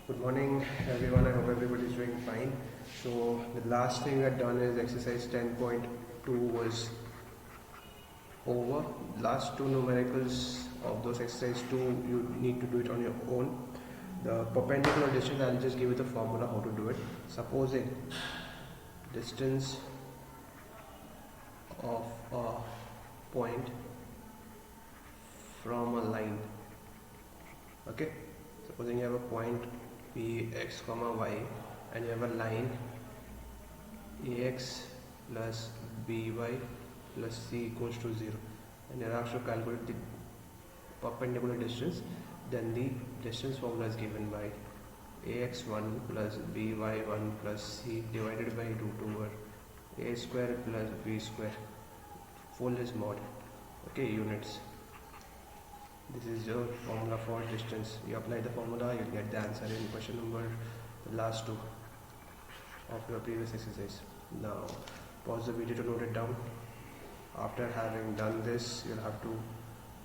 Good morning everyone, I hope everybody is doing fine. So the last thing I've done is exercise 10.2 was over. Last two numericals of those exercise 2 you need to do it on your own. The perpendicular distance, I'll just give you the formula how to do it. Supposing distance of a point from a line, okay, supposing you have a point Px comma y and you have a line ax plus by plus c equals to 0 and you're asked to calculate the perpendicular distance, then the distance formula is given by ax1 plus by1 plus c divided by root over a square plus b square, full is mod, okay, units. This is your formula for distance. You apply the formula, you'll get the answer in question number, the last two of your previous exercise. Now pause the video to note it down. After having done this, you'll have to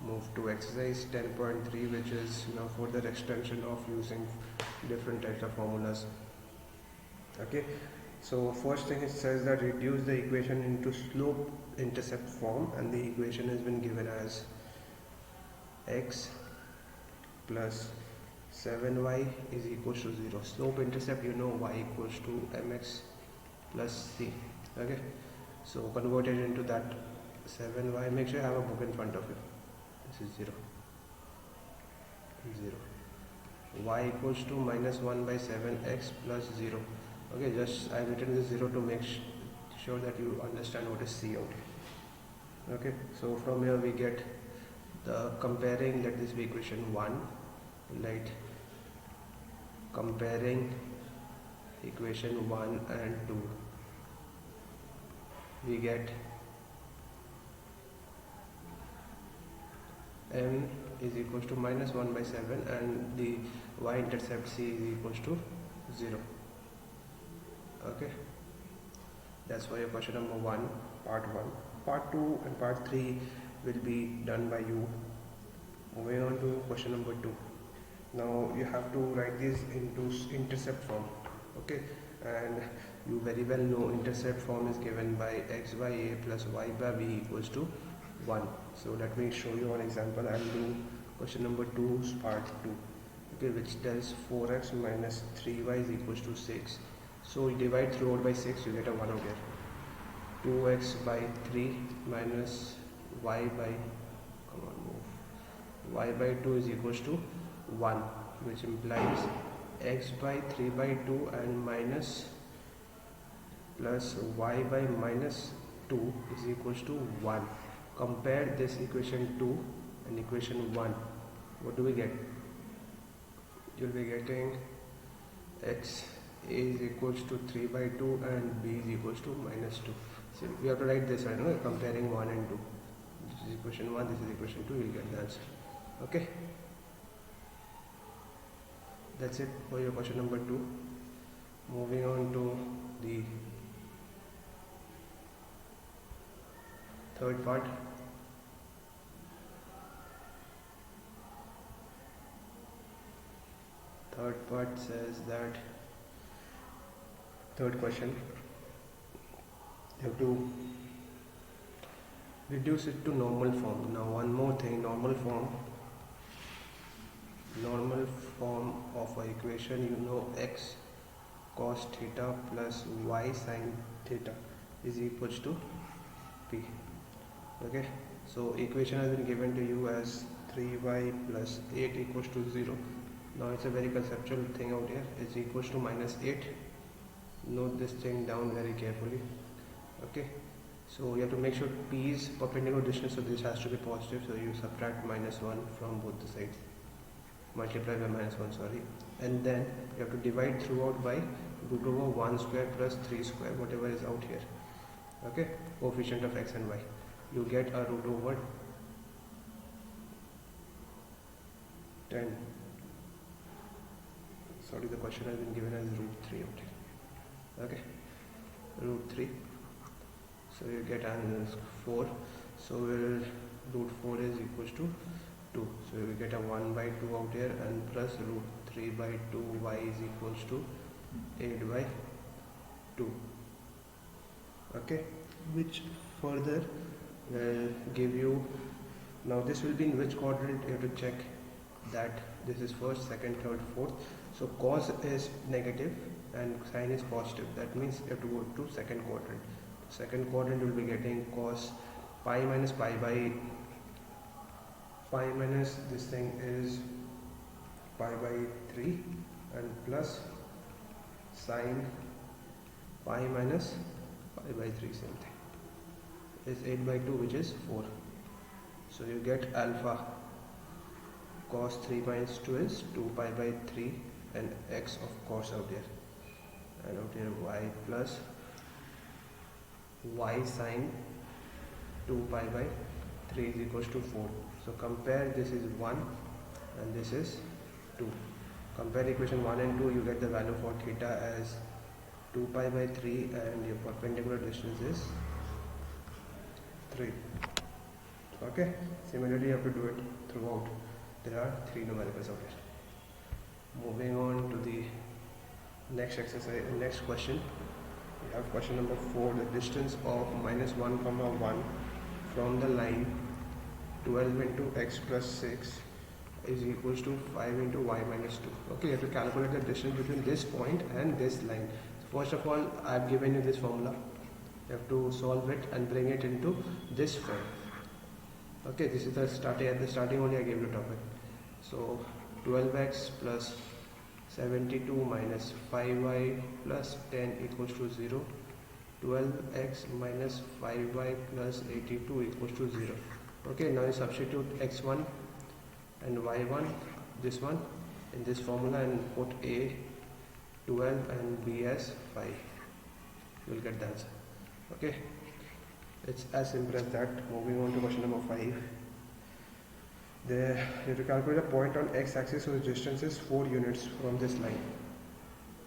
move to exercise 10.3, which is further extension of using different types of formulas. Okay, so first thing, it says that reduce the equation into slope intercept form, and the equation has been given as x plus 7y is equals to 0. Slope intercept, y equals to mx plus c. Okay, so convert it into that 7y. Make sure you have a book in front of you. This is 0. Y equals to minus 1 by 7x plus 0. Okay, just I written this 0 to make sure that you understand what is c out here. Okay, so from here we get the comparing, let this be equation 1, right? Comparing equation 1 and 2, we get m is equals to minus 1 by 7 and the y-intercept c is equals to 0. Okay, that's for your question number 1, part 1. Part 2 and part 3 will be done by you. Moving on to question number 2. Now you have to write this into intercept form, okay, and you very well know intercept form is given by x by a plus y by b equals to 1. So let me show you one example. I'll do question number 2 part 2, okay, which tells 4x minus 3y is equals to 6. So you divide throughout by 6, you get a 1 out here. 2x by 3 minus y by, y by 2 is equals to 1, which implies x by 3 by 2 and minus plus y by minus 2 is equals to 1. Compare this equation 2 and equation 1. What do we get? You'll be getting x is equals to 3 by 2 and b is equals to minus 2. So we have to write this, right? No? Comparing 1 and 2. This is equation 1, this is equation 2, you'll get the answer. Okay, that's it for your question number 2. Moving on to the third part. Third part says that, third question, you have to reduce it to normal form. Now one more thing, normal form of an equation, x cos theta plus y sin theta is equals to p. Okay, so equation has been given to you as 3y plus 8 equals to 0. Now it's a very conceptual thing out here. It's equals to minus 8. Note this thing down very carefully. Okay, so you have to make sure p is perpendicular distance, so this has to be positive, so you subtract minus 1 from both the sides, multiply by minus 1, sorry, and then you have to divide throughout by root over 1 square plus 3 square, whatever is out here. Okay, coefficient of x and y, you get a root over 10. Sorry, the question has been given as root 3 out here. Okay, root 3. So you get answer 4. So root 4 is equals to 2. So we get a 1 by 2 out here, and plus root 3 by 2 y is equals to 8 by 2. Okay, which further will give you, now this will be in which quadrant, you have to check that this is first, second, third, fourth. So cos is negative and sine is positive. That means you have to go to second quadrant. Second quadrant will be getting cos pi minus pi minus this thing is pi by 3, and plus sine pi minus pi by 3, same thing, is 8 by 2, which is 4. So you get alpha cos 3 minus 2 is 2 pi by 3, and x of course out here, and out here y plus y sine 2 pi by 3 is equals to 4. So compare, this is 1 and this is 2. Compare equation 1 and 2, you get the value for theta as 2 pi by 3, and your perpendicular distance is 3. Okay, similarly you have to do it throughout. There are 3 numericals out here. Moving on to the next exercise, next question. We have question number 4. The distance of minus 1 comma 1 from the line 12 into x plus 6 is equals to 5 into y minus 2. Okay, you have to calculate the distance between this point and this line. So first of all, I have given you this formula. You have to solve it and bring it into this form. Okay, this is the starting, at the starting only I gave you topic. So 12x plus 72 minus 5y plus 10 equals to 0. 12x minus 5y plus 82 equals to 0. Okay, now you substitute x1 and y1, this one, in this formula, and put a 12 and b as 5. You will get the answer. Okay, it's as simple as that. Moving on to question number 5. There you have to calculate a point on x-axis, so the distance is 4 units from this line.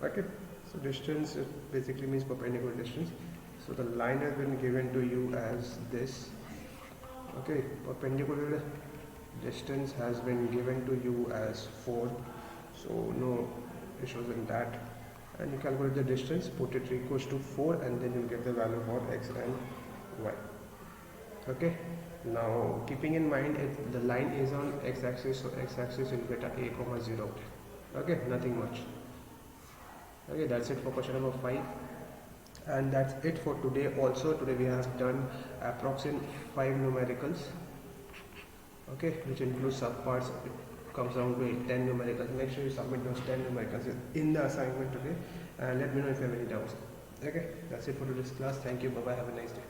Okay, so distance basically means perpendicular distance. So the line has been given to you as this. Okay, perpendicular distance has been given to you as 4, so no issues in that. And you calculate the distance, put it equals to 4, and then you get the value for x and y. Okay, now keeping in mind the line is on x-axis, so x-axis will get a comma 0. Okay, nothing much. Okay, that's it for question number 5. And that's it for today. Also today we have done approximate 5 numericals, okay, which includes subparts. It comes down to 10 numericals. Make sure you submit those 10 numericals in the assignment today, and let me know if you have any doubts. Okay, that's it for today's class. Thank you. Bye bye. Have a nice day.